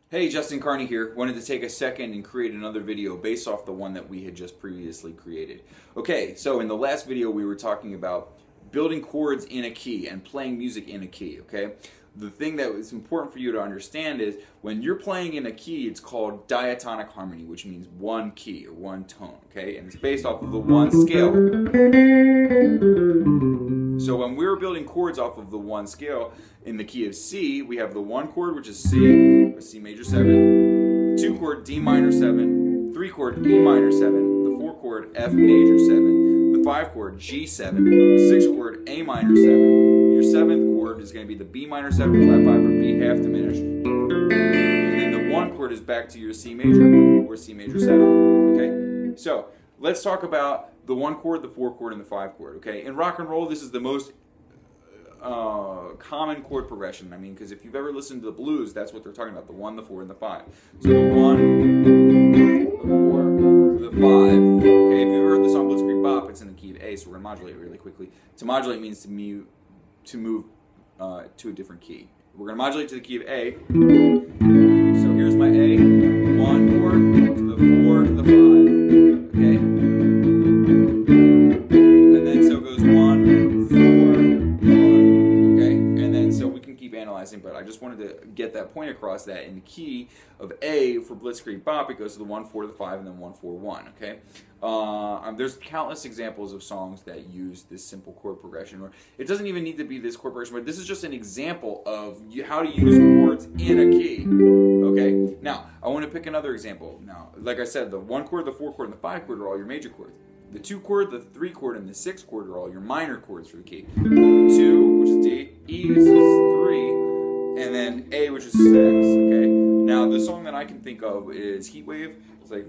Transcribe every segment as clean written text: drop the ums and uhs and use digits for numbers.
Hey, Justin Carney here. Wanted to take a second and create another video based off the one that we had just previously created. Okay, so in the last video we were talking about building chords in a key and playing music in a key, okay? The thing that is important for you to understand is when you're playing in a key, it's called diatonic harmony, which means one key or one tone, okay? And it's based off of the one scale. So when we're building chords off of the one scale in the key of C, we have the one chord, which is C, or C major 7, 2 chord D minor 7, 3 chord E minor 7, the 4 chord F major 7, the 5 chord G7, the 6 chord A minor 7, your 7th chord is going to be the B minor 7 flat 5 or B half diminished, and then the 1 chord is back to your C major or C major 7, okay? So let's talk about the 1 chord, the 4 chord, and the 5 chord, okay? In rock and roll, this is the most common chord progression. I mean, because if you've ever listened to the blues, that's what they're talking about, the 1, the 4, and the 5. So the 1, the 4, the 5. Okay, if you've ever heard the song Blitzkrieg Bop, it's in the key of A, so we're going to modulate it really quickly. To modulate means to move to a different key. We're going to modulate to the key of A. So here's my A, 1 chord, to the 4, to the 5. Okay? But I just wanted to get that point across that in the key of A for Blitzkrieg Bop, it goes to the 1, 4 to the 5, and then 1, 4, 1, okay? There's countless examples of songs that use this simple chord progression, or it doesn't even need to be this chord progression, but this is just an example of how to use chords in a key, okay? Now, I want to pick another example. Now, like I said, the 1 chord, the 4 chord, and the 5 chord are all your major chords. The 2 chord, the 3 chord, and the 6 chord are all your minor chords for the key. 2, which is D, E is 3, and then A, which is 6, okay? Now, the song that I can think of is Heat Wave. It's like...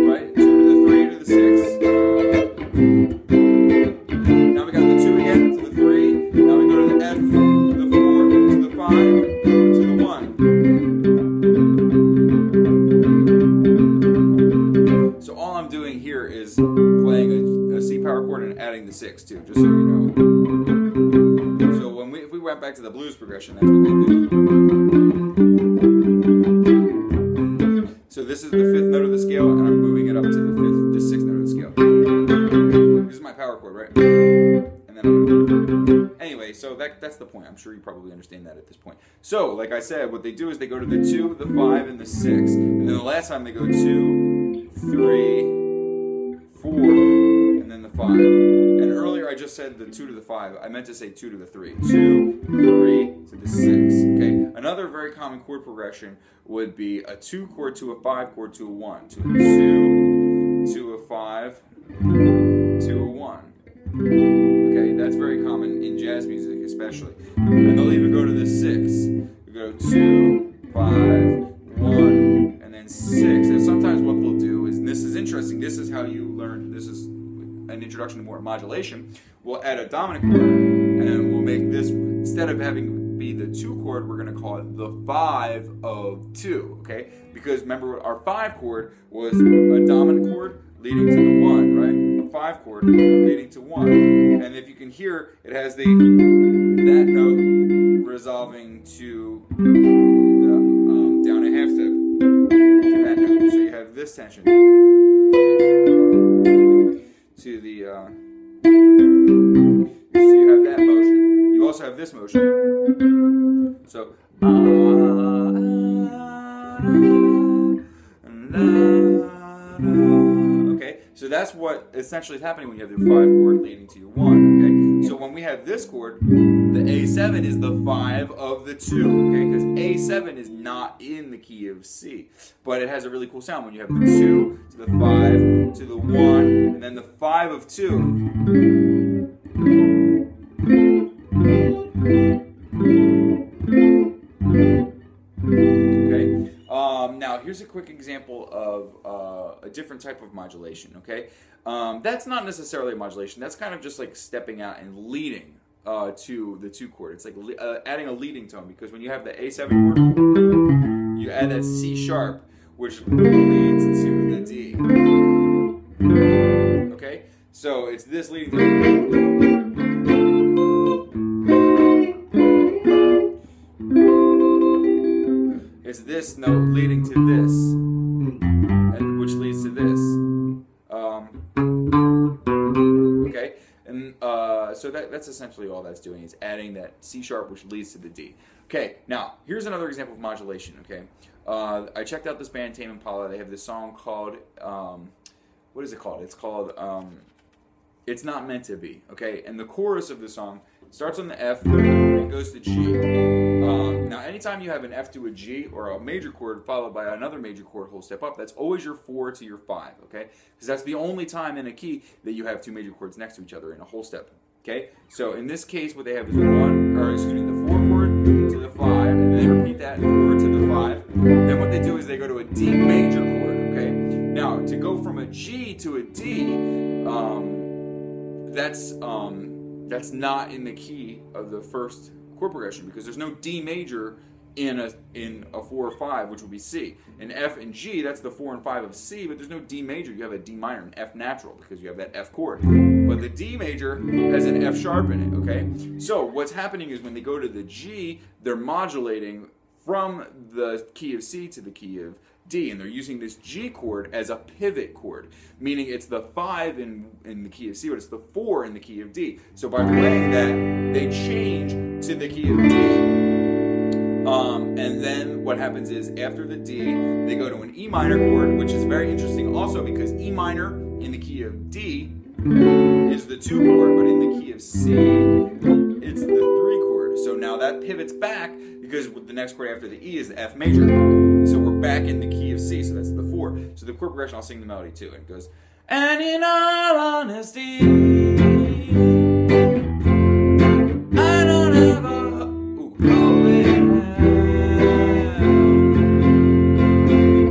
right? 2 to the 3 to the 6. Now we got the 2 again to the 3. Now we go to the F, to the 4, to the 5, to the 1. So all I'm doing here is playing a C power chord and adding the 6 too, just so you know. So if we went back to the blues progression, that's what they do. So this is the 5th note of the scale, and I'm moving it up to the 6th note of the scale. This is my power chord, right? And then anyway, so that's the point. I'm sure you probably understand that at this point. So, like I said, what they do is they go to the 2, the 5, and the 6, and then the last time they go 2, 3, 4, and then the 5. And earlier I just said the 2 to the 5. I meant to say 2 to the 3. 2, 3 to the 6. Okay. Another very common chord progression would be a 2 chord to a 5 chord to a 1. To a 2 to a 5 to a 1. Okay, that's very common in jazz music especially. And they'll even go to the 6. You go 2, 5, 1, and then 6. And sometimes what they'll do is, and this is interesting, this is how you learn, this is an introduction to more modulation. We'll add a dominant chord, and we'll make this, instead of having be the 2 chord, we're going to call it the 5 of 2, okay? Because remember, our 5 chord was a dominant chord leading to the 1, right? A 5 chord leading to 1. And if you can hear, it has that note resolving to the down a half step to that note. So you have this tension to the so you have that motion. You also have this motion. So okay, so that's what essentially is happening when you have your 5 chord leading to your 1. Okay, so when we have this chord, the A7 is the 5 of the 2. Okay, because A7 is not in the key of C, but it has a really cool sound when you have the 2 to the 5 to the 1, and then the 5 of 2. Okay. Now here's a quick example of a different type of modulation. Okay, that's not necessarily a modulation. That's kind of just like stepping out and leading to the 2 chord. It's like adding a leading tone, because when you have the A7 chord, you add that C sharp, which leads to the D. Okay, so it's this leading to this note leading to this, and which leads to this. Okay, and so that's essentially all that's doing, is adding that C sharp, which leads to the D. Okay, now here's another example of modulation. Okay, I checked out this band Tame Impala. They have this song called what is it called? It's called It's Not Meant to Be. Okay, and the chorus of the song starts on the F and goes to G. Now, anytime you have an F to a G or a major chord followed by another major chord whole step up, that's always your 4 to your 5, okay? Because that's the only time in a key that you have two major chords next to each other in a whole step, okay? So in this case, what they have is the 4 chord to the 5, and then they repeat that 4 to the 5. Then what they do is they go to a D major chord, okay? Now, to go from a G to a D, that's not in the key of the first chord progression, because there's no D major in a 4 or 5, which would be C. In F and G, that's the 4 and 5 of C, but there's no D major. You have a D minor, an F natural, because you have that F chord. But the D major has an F sharp in it, okay? So what's happening is when they go to the G, they're modulating from the key of C to the key of D, and they're using this G chord as a pivot chord, meaning it's the 5 in the key of C, but it's the 4 in the key of D. So by playing that, they change to the key of D, and then what happens is after the D, they go to an E minor chord, which is very interesting also because E minor in the key of D is the 2 chord, but in the key of C, it's the 3 chord. So now that pivots back because the next chord after the E is the F major. So we're back in the key of C, so that's the 4. So the chord progression, I'll sing the melody too, and it goes, and in all honesty, I don't have a hope.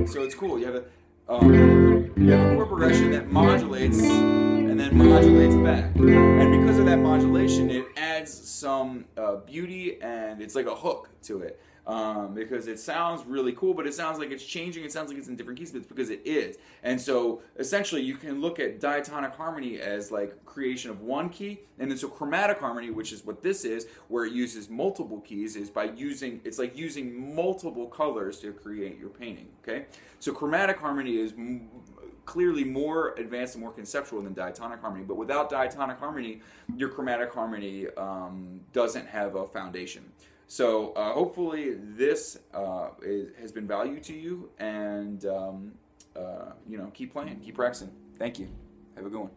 So it's cool. You have a chord progression that modulates and then modulates back, and because of that modulation, it adds some beauty, and it's like a hook to it. Because it sounds really cool, but it sounds like it's changing, it sounds like it's in different keys, but it's because it is. And so essentially you can look at diatonic harmony as like creation of one key, and then so chromatic harmony, which is what this is, where it uses multiple keys, is by using, it's like using multiple colors to create your painting, okay? So chromatic harmony is clearly more advanced and more conceptual than diatonic harmony, but without diatonic harmony, your chromatic harmony doesn't have a foundation. So hopefully this has been value to you, and you know, keep playing, keep practicing. Thank you. Have a good one.